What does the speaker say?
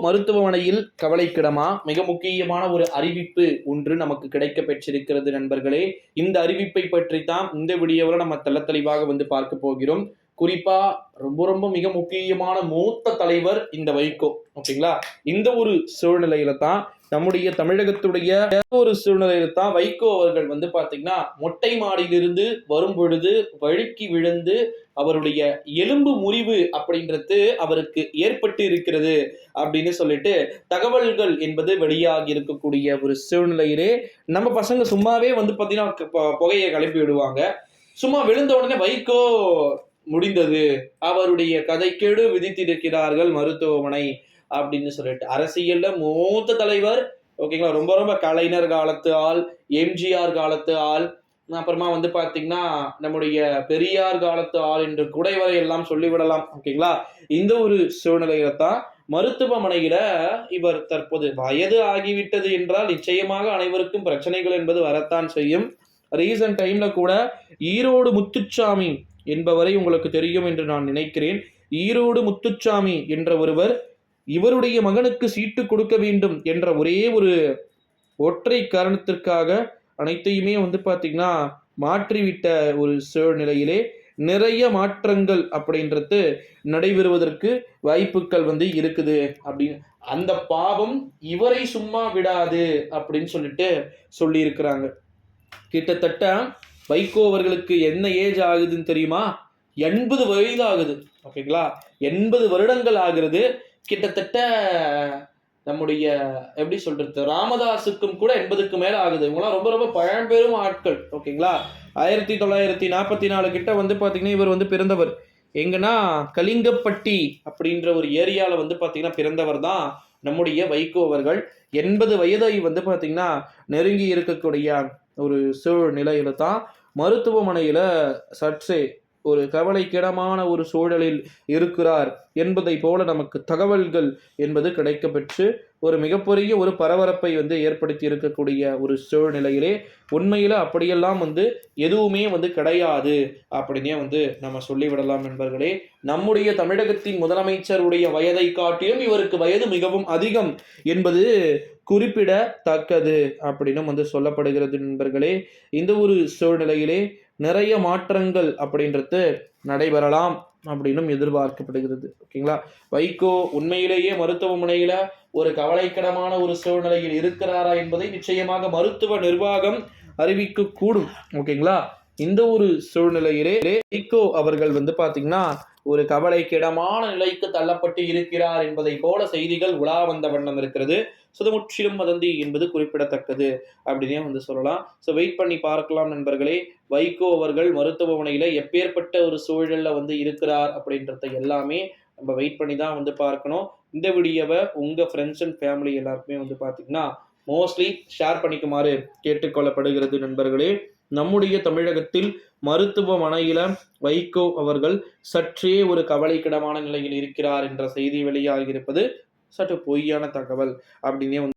மருத்துவமனையில் கவலைக்கிடமா மிக முக்கியமான ஒரு அறிவிப்பு ஒன்று நமக்கு கிடைக்க பெற்றிருக்கிறது நண்பர்களே. இந்த அறிவிப்பை பற்றி தான் இந்த வீடியோவில் நம்ம தெளிவாக பார்க்க போகிறோம். குறிப்பா ரொம்ப ரொம்ப மிக முக்கியமான மூத்த தலைவர் இந்த வைகோ. ஓகேங்களா? இந்த ஒரு சூழ்நிலையில தான் நம்முடைய தமிழகத்துடைய ஒரு சூழ்நிலையில தான் வைகோ அவர்கள் பாத்தீங்கன்னா மொட்டை மாடியிலிருந்து வரும் பொழுது வழுக்கி விழுந்து அவருடைய எலும்பு முறிவு அப்படின்றது அவருக்கு ஏற்பட்டு இருக்கிறது அப்படின்னு சொல்லிட்டு தகவல்கள் என்பது வெளியாகி இருக்கக்கூடிய ஒரு சூழ்நிலையிலே நம்ம பசங்க சும்மாவே பாத்தீங்கன்னா புகையை கிளப்பி விடுவாங்க. சும்மா விழுந்த உடனே வைகோ முடிந்தது, அவருடைய கதைக்கேடு விதித்திருக்கிறார்கள் மருத்துவமனை அப்படின்னு சொல்லிட்டு. அரசியல்ல மூத்த தலைவர். ஓகேங்களா? ரொம்ப ரொம்ப கலைஞர் காலத்து ஆள், எம்ஜிஆர் காலத்து ஆள், அப்புறமா பாத்தீங்கன்னா நம்முடைய பெரியார் காலத்து ஆள் என்று குடைவரை எல்லாம் சொல்லிவிடலாம். ஓகேங்களா? இந்த ஒரு சூழ்நிலையில தான் மருத்துவமனையில இவர் தற்போது வயது ஆகிவிட்டது என்றால் நிச்சயமாக அனைவருக்கும் பிரச்சனைகள் என்பது வரத்தான் செய்யும். ரீசன்ட் டைம்ல கூட ஈரோடு முத்துச்சாமி என்பவரை உங்களுக்கு தெரியும் என்று நான் நினைக்கிறேன். ஈரோடு முத்துச்சாமி என்ற ஒருவர் இவருடைய மகனுக்கு சீட்டு கொடுக்க வேண்டும் என்ற ஒரே ஒரு ஒற்றை காரணத்திற்காக அனைத்தையுமே பாத்தீங்கன்னா மாற்றிவிட்ட ஒரு சூழ்நிலையிலே நிறைய மாற்றங்கள் அப்படின்றது நடைபெறுவதற்கு வாய்ப்புகள் இருக்குது அப்படின்னு. அந்த பாவம் இவரை சும்மா விடாது அப்படின்னு சொல்லிட்டு சொல்லி இருக்கிறாங்க. கிட்டத்தட்ட வைகோ அவர்களுக்கு என்ன ஏஜ் ஆகுதுன்னு தெரியுமா? 80 வயது ஆகுது. ஓகேங்களா? 80 வருடங்கள் ஆகிறது. கிட்டத்தட்ட நம்முடைய எப்படி சொல்றது, ராமதாசுக்கும் கூட 80க்கு மேல ஆகுது. இவங்களாம் ரொம்ப ரொம்ப பழம்பெரும் ஆட்கள். ஓகேங்களா? 1944 கிட்ட பாத்தீங்கன்னா இவர் பிறந்தவர் எங்கன்னா கலிங்கப்பட்டி அப்படின்ற ஒரு ஏரியால பாத்தீங்கன்னா பிறந்தவர் தான் நம்முடைய வைகோ அவர்கள். 80 வயதை பாத்தீங்கன்னா நெருங்கி இருக்கக்கூடிய ஒரு சூழ்நிலையில தான் மருத்துவமனையில சற்றே ஒரு கவலைக்கிடமான ஒரு சூழலில் இருக்கிறார் என்பதை போல நமக்கு தகவல்கள் என்பது கிடைக்கப்பெற்று ஒரு மிகப்பெரிய ஒரு பரபரப்பை ஏற்படுத்தி இருக்கக்கூடிய ஒரு சூழ்நிலையிலே உண்மையில அப்படியெல்லாம் எதுவுமே கிடையாது அப்படின்னே நம்ம சொல்லிவிடலாம் நண்பர்களே. நம்முடைய தமிழகத்தின் முதலமைச்சருடைய வயதை காட்டிலும் இவருக்கு வயது மிகவும் அதிகம் என்பது குறிப்பிடத்தக்கது அப்படின்னு சொல்லப்படுகிறது நண்பர்களே. இந்த ஒரு சூழ்நிலையிலே நிறைய மாற்றங்கள் அப்படின்றது நடைபெறலாம் அப்படின்னு எதிர்பார்க்கப்படுகிறது. ஓகேங்களா? வைகோ உண்மையிலேயே மருத்துவமனையில ஒரு கவலைக்கிடமான ஒரு சூழ்நிலையில் இருக்கிறாரா என்பதை நிச்சயமாக மருத்துவ நிர்வாகம் அறிவிக்க கூடும். ஓகேங்களா? இந்த ஒரு சூழ்நிலையிலே வைகோ அவர்கள் பாத்தீங்கன்னா ஒரு கவலைக்கிடமான நிலைக்கு தள்ளப்பட்டு இருக்கிறார் என்பதை போல செய்திகள் உலா வந்த வண்ணம் இருக்கிறது. முற்றிலும் வதந்தி என்பது குறிப்பிடத்தக்கது அப்படின்னே சொல்லலாம். வெயிட் பண்ணி பார்க்கலாம் நண்பர்களே. வைகோ அவர்கள் மருத்துவமனையில எப்பேற்பட்ட ஒரு சூழல்ல இருக்கிறார் அப்படின்றத எல்லாமே நம்ம வெயிட் பண்ணி தான் பார்க்கணும். இந்த வீடியோவை உங்க ஃப்ரெண்ட்ஸ் அண்ட் ஃபேமிலி எல்லாருக்குமே பாத்தீங்கன்னா மோஸ்ட்லி ஷேர் பண்ணிக்குமாறு கேட்டுக்கொள்ளப்படுகிறது நண்பர்களே. நம்முடைய தமிழகத்தில் மருத்துவமனையில வைகோ அவர்கள் சற்றே ஒரு கவலைக்கிடமான நிலையில் இருக்கிறார் என்ற செய்தி வெளியாகி இருப்பது சற்று பொய்யான தகவல் அப்படின்னே